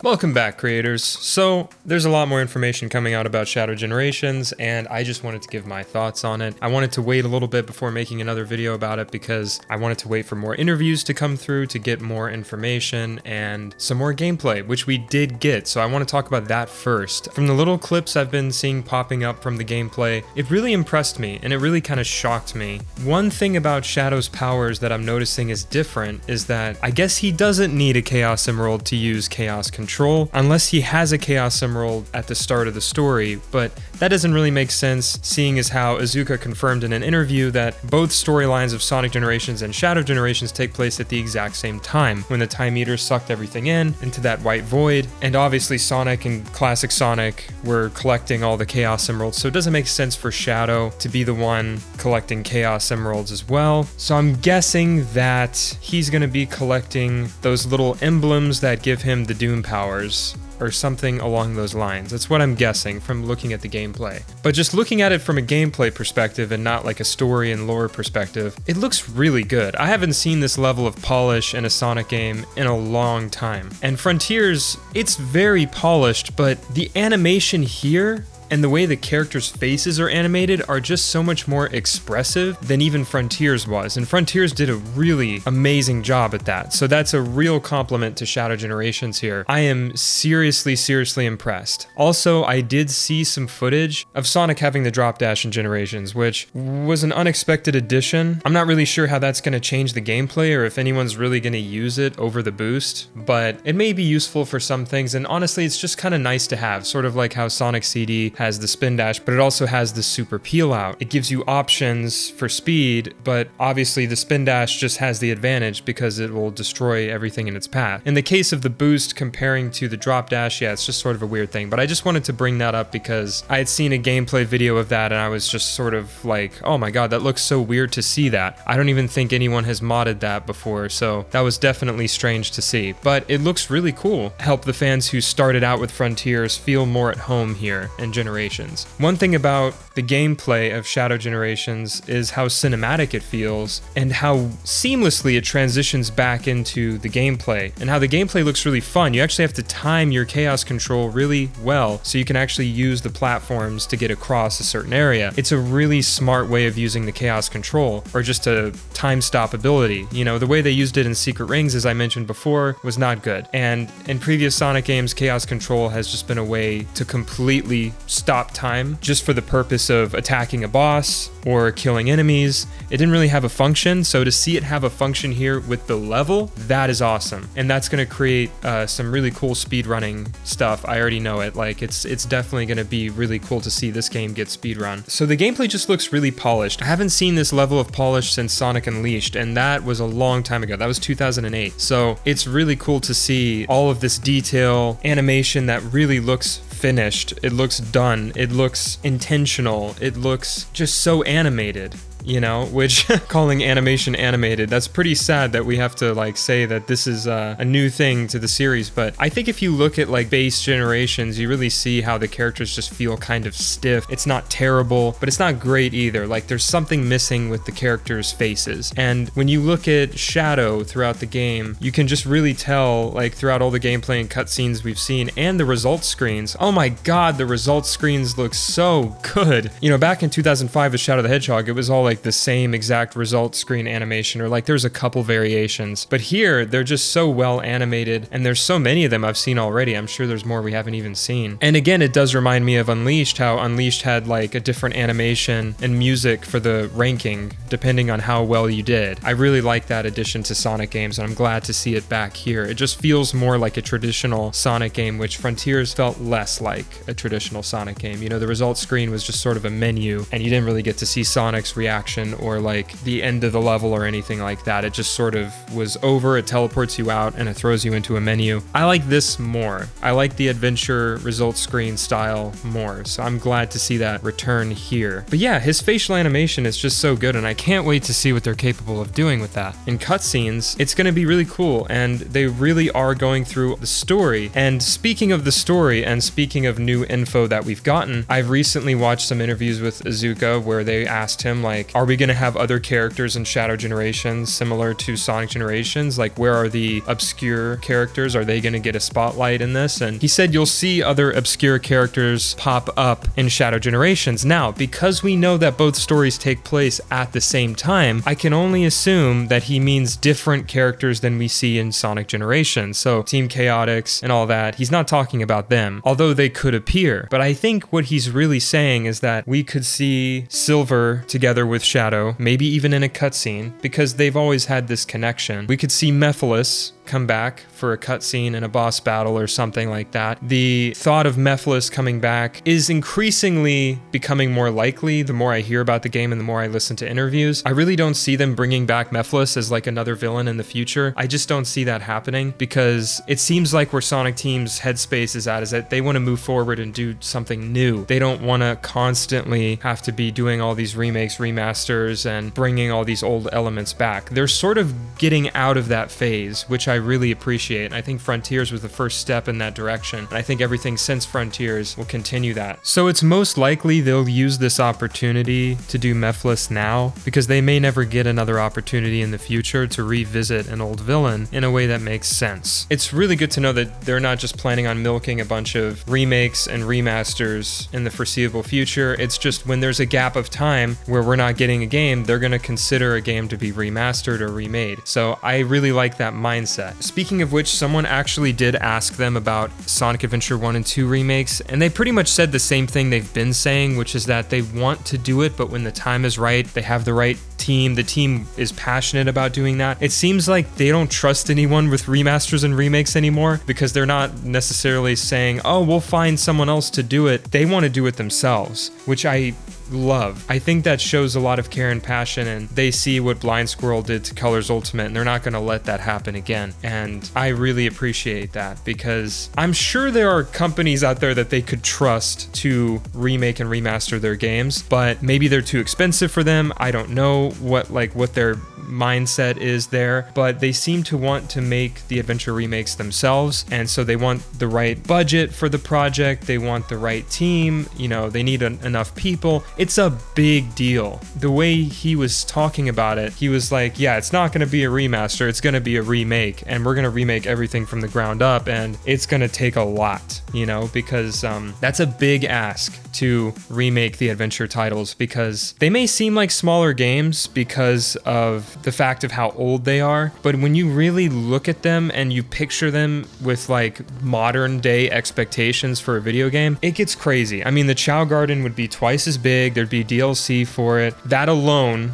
Welcome back, creators. So, there's a lot more information coming out about Shadow Generations, and I just wanted to give my thoughts on it. I wanted to wait a little bit before making another video about it because I wanted to wait for more interviews to come through to get more information and some more gameplay, which we did get, so I want to talk about that first. From the little clips I've been seeing popping up from the gameplay, it really impressed me, and it really kind of shocked me. One thing about Shadow's powers that I'm noticing is different is that I guess he doesn't need a Chaos Emerald to use Chaos Control, unless he has a Chaos Emerald at the start of the story, but that doesn't really make sense, seeing as how Iizuka confirmed in an interview that both storylines of Sonic Generations and Shadow Generations take place at the exact same time, when the Time Eater sucked everything into that white void, and obviously Sonic and Classic Sonic were collecting all the Chaos Emeralds, so it doesn't make sense for Shadow to be the one collecting Chaos Emeralds as well. So I'm guessing that he's going to be collecting those little emblems that give him the Doom powers, or something along those lines. That's what I'm guessing from looking at the gameplay. But just looking at it from a gameplay perspective and not like a story and lore perspective, it looks really good. I haven't seen this level of polish in a Sonic game in a long time. And Frontiers, it's very polished, but the animation here and the way the characters' faces are animated are just so much more expressive than even Frontiers was, and Frontiers did a really amazing job at that, so that's a real compliment to Shadow Generations here. I am seriously impressed. Also, I did see some footage of Sonic having the drop dash in Generations, which was an unexpected addition. I'm not really sure how that's going to change the gameplay or if anyone's really going to use it over the boost, but it may be useful for some things, and honestly, it's just kind of nice to have, sort of like how Sonic CD has the spin dash, but it also has the super peel out. It gives you options for speed, but obviously the spin dash just has the advantage because it will destroy everything in its path. In the case of the boost comparing to the drop dash, yeah, it's just sort of a weird thing, but I just wanted to bring that up because I had seen a gameplay video of that and I was just sort of like, oh my god, that looks so weird to see that. I don't even think anyone has modded that before, so that was definitely strange to see, but it looks really cool. Help the fans who started out with Frontiers feel more at home here in Generations. One thing about the gameplay of Shadow Generations is how cinematic it feels and how seamlessly it transitions back into the gameplay, and how the gameplay looks really fun. You actually have to time your Chaos Control really well so you can actually use the platforms to get across a certain area. It's a really smart way of using the Chaos Control, or just a time stop ability. You know, the way they used it in Secret Rings, as I mentioned before, was not good. And in previous Sonic games, Chaos Control has just been a way to completely stop time just for the purpose of attacking a boss or killing enemies. It didn't really have a function, so to see it have a function here with the level, that is awesome. And that's going to create some really cool speedrunning stuff. I already know it. Like, it's definitely going to be really cool to see this game get speedrun. So the gameplay just looks really polished. I haven't seen this level of polish since Sonic Unleashed, and that was a long time ago. That was 2008. So it's really cool to see all of this detail, animation that really looks finished. It looks done. It looks intentional. It looks just so animated, you know, which calling animation animated, that's pretty sad that we have to like say that this is a new thing to the series. But I think if you look at like base Generations, you really see how the characters just feel kind of stiff. It's not terrible, but it's not great either. Like, there's something missing with the characters' faces. And when you look at Shadow throughout the game, you can just really tell, like, throughout all the gameplay and cutscenes we've seen and the results screens, oh my god, the results screens look so good. You know, back in 2005 with Shadow the Hedgehog, it was all like the same exact result screen animation, or like there's a couple variations, but here they're just so well animated, and there's so many of them I've seen already. I'm sure there's more we haven't even seen. And again, it does remind me of Unleashed, how Unleashed had like a different animation and music for the ranking depending on how well you did. I really like that addition to Sonic games, and I'm glad to see it back here. It just feels more like a traditional Sonic game, which Frontiers felt less like a traditional Sonic game. You know, the results screen was just sort of a menu, and you didn't really get to see Sonic's reaction or like the end of the level or anything like that. It just sort of was over, it teleports you out, and it throws you into a menu. I like this more. I like the adventure results screen style more, so I'm glad to see that return here. But yeah, his facial animation is just so good, and I can't wait to see what they're capable of doing with that. In cutscenes, it's going to be really cool, and they really are going through the story. And speaking of the story, and speaking of new info that we've gotten, I've recently watched some interviews with Iizuka where they asked him, like, like, are we going to have other characters in Shadow Generations similar to Sonic Generations? Like, where are the obscure characters? Are they going to get a spotlight in this? And he said you'll see other obscure characters pop up in Shadow Generations. Now, because we know that both stories take place at the same time, I can only assume that he means different characters than we see in Sonic Generations. So Team Chaotix and all that, he's not talking about them, although they could appear. But I think what he's really saying is that we could see Silver together with Shadow, maybe even in a cutscene, because they've always had this connection. We could see Mephiles come back for a cutscene in a boss battle or something like that. The thought of Mephiles coming back is increasingly becoming more likely the more I hear about the game and the more I listen to interviews. I really don't see them bringing back Mephiles as like another villain in the future. I just don't see that happening, because it seems like where Sonic Team's headspace is at is that they want to move forward and do something new. They don't want to constantly have to be doing all these remakes, remasters, and bringing all these old elements back. They're sort of getting out of that phase, which I really appreciate. And I think Frontiers was the first step in that direction. And I think everything since Frontiers will continue that. So it's most likely they'll use this opportunity to do Mephiles now, because they may never get another opportunity in the future to revisit an old villain in a way that makes sense. It's really good to know that they're not just planning on milking a bunch of remakes and remasters in the foreseeable future. It's just when there's a gap of time where we're not getting a game, they're going to consider a game to be remastered or remade. So I really like that mindset. Speaking of which, someone actually did ask them about Sonic Adventure 1 and 2 remakes, and they pretty much said the same thing they've been saying, which is that they want to do it, but when the time is right, they have the right team, the team is passionate about doing that. It seems like they don't trust anyone with remasters and remakes anymore, because they're not necessarily saying, oh, we'll find someone else to do it. They want to do it themselves, which I love. I think that shows a lot of care and passion, and they see what Blind Squirrel did to Colors Ultimate, and they're not going to let that happen again. And I really appreciate that, because I'm sure there are companies out there that they could trust to remake and remaster their games, but maybe they're too expensive for them. I don't know what their mindset is there, but they seem to want to make the adventure remakes themselves, and so they want the right budget for the project, they want the right team, they need enough people. It's a big deal. The way he was talking about it, he was like, yeah, it's not going to be a remaster, it's going to be a remake, and we're going to remake everything from the ground up, and it's going to take a lot, because that's a big ask to remake the adventure titles, because they may seem like smaller games because of the fact of how old they are, but when you really look at them and you picture them with like modern day expectations for a video game, it gets crazy. I mean, the Chow Garden would be twice as big, there'd be DLC for it. That alone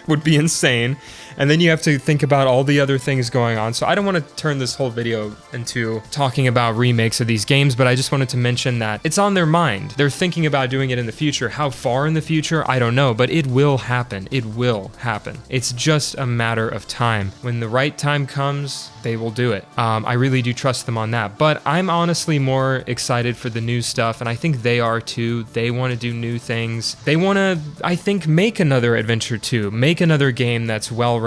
would be insane. And then you have to think about all the other things going on. So I don't want to turn this whole video into talking about remakes of these games, but I just wanted to mention that it's on their mind. They're thinking about doing it in the future. How far in the future? I don't know, but it will happen. It will happen. It's just a matter of time. When the right time comes, they will do it. I really do trust them on that. But I'm honestly more excited for the new stuff, and I think they are too. They want to do new things. They want to, I think, make another Adventure 2, make another game that's well-renowned,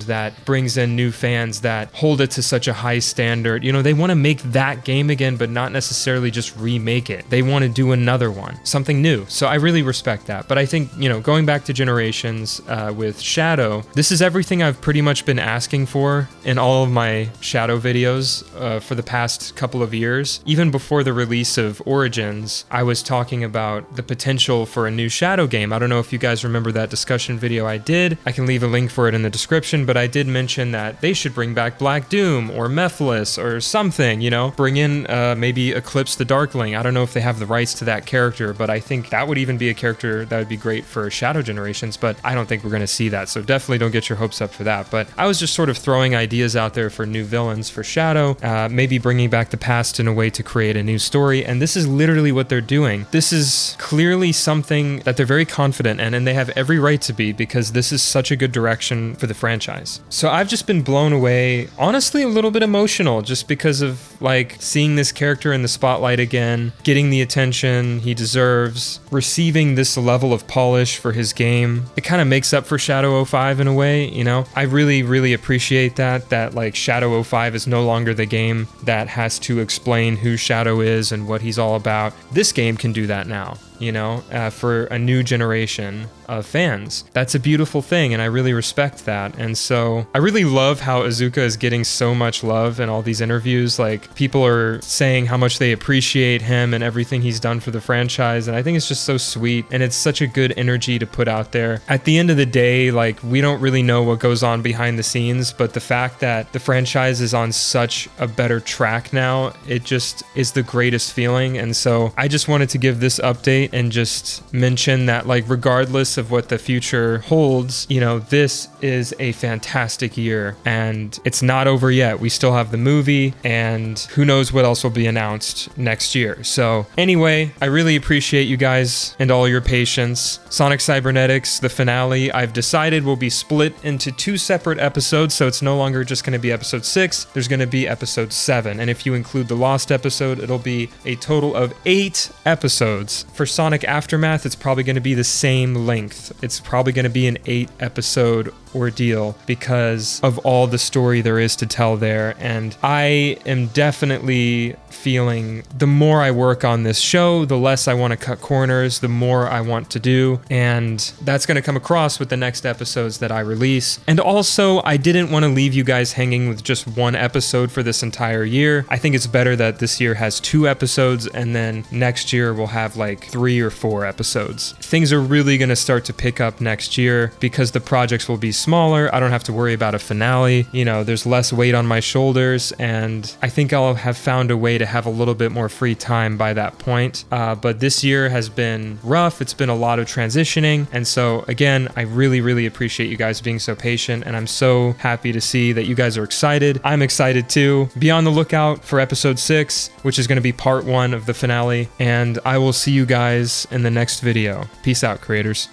that brings in new fans, that hold it to such a high standard. They want to make that game again, but not necessarily just remake it. They want to do another one, something new. So I really respect that. But I think, going back to Generations with Shadow, this is everything I've pretty much been asking for in all of my Shadow videos for the past couple of years. Even before the release of Origins, I was talking about the potential for a new Shadow game. I don't know if you guys remember that discussion video I did. I can leave a link for it in the description, but I did mention that they should bring back Black Doom or Mephiles or something, bring in maybe Eclipse the Darkling. I don't know if they have the rights to that character, but I think that would even be a character that would be great for Shadow Generations, but I don't think we're going to see that, so definitely don't get your hopes up for that. But I was just sort of throwing ideas out there for new villains for Shadow, maybe bringing back the past in a way to create a new story, and this is literally what they're doing. This is clearly something that they're very confident in, and they have every right to be, because this is such a good direction for the franchise. So I've just been blown away, honestly a little bit emotional, just because of seeing this character in the spotlight again, getting the attention he deserves, receiving this level of polish for his game. It kind of makes up for Shadow 05 in a way, I really appreciate that Shadow 05 is no longer the game that has to explain who Shadow is and what he's all about. This game can do that now. for a new generation of fans. That's a beautiful thing, and I really respect that. And so I really love how Iizuka is getting so much love in all these interviews. Like, people are saying how much they appreciate him and everything he's done for the franchise, and I think it's just so sweet, and it's such a good energy to put out there. At the end of the day, like, we don't really know what goes on behind the scenes, but the fact that the franchise is on such a better track now, it just is the greatest feeling. And so I just wanted to give this update and just mention that, like, regardless of what the future holds, this is a fantastic year, and it's not over yet. We still have the movie, and who knows what else will be announced next year. So anyway, I really appreciate you guys and all your patience. Sonic Cybernetics, the finale, I've decided will be split into 2 separate episodes, so it's no longer just going to be episode 6, there's going to be episode 7, and if you include the Lost episode, it'll be a total of 8 episodes. For Sonic Aftermath, it's probably going to be the same length. It's probably going to be an 8 episode ordeal because of all the story there is to tell there. And I am definitely feeling the more I work on this show, the less I want to cut corners, the more I want to do. And that's going to come across with the next episodes that I release. And also, I didn't want to leave you guys hanging with just 1 episode for this entire year. I think it's better that this year has 2 episodes, and then next year we'll have like 3 or 4 episodes. Things are really going to start to pick up next year because the projects will be smaller. I don't have to worry about a finale. There's less weight on my shoulders, and I think I'll have found a way to have a little bit more free time by that point. But this year has been rough. It's been a lot of transitioning. And so again, I really, really appreciate you guys being so patient, and I'm so happy to see that you guys are excited. I'm excited too. Be on the lookout for episode 6, which is going to be part 1 of the finale, and I will see you guys in the next video. Peace out, creators.